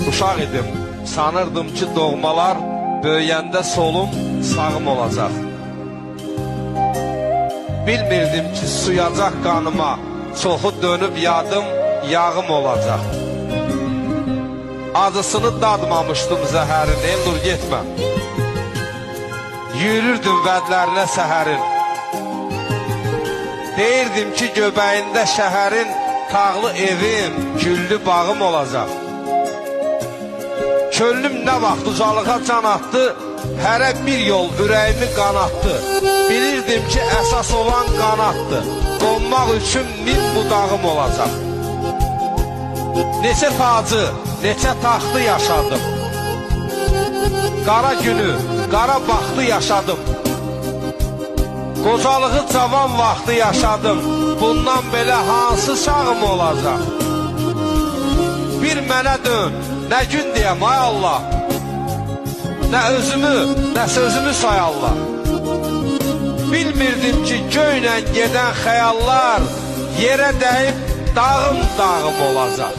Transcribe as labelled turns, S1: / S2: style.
S1: Uşaq idim, sanırdım ki doğmalar böyüyəndə solum, sağım olacaq. Bilmirdim ki suyacaq qanıma, çoxu dönüb yadım, yağım olacaq. Acısını dadmamışdım zəhərin, dur getmə. Yürürdüm vədlərinə səhərin. Deyirdim ki göbəyində şəhərin, tağlı evim, güllü bağım olacaq. Könlüm nə vaxt ucalığa can attı, hərə bir yol ürəyimi qanattı. Bilirdim ki əsas olan qanatdır, qonmaq üçün min budağım olacaq. Neçə tacı, neçə taxtı yaşadım. Qara günü, qara baxtı yaşadım. Qocalığı cavan vaxtı yaşadım. Bundan belə hansı çağım olacaq? Bir mənə dön, nə gün deyəm ay Allah. Nə özümü, nə sözümü say Allah. Bilmirdim ki göylə gedən xəyallar yerə dəyib dağım dağım olacaq.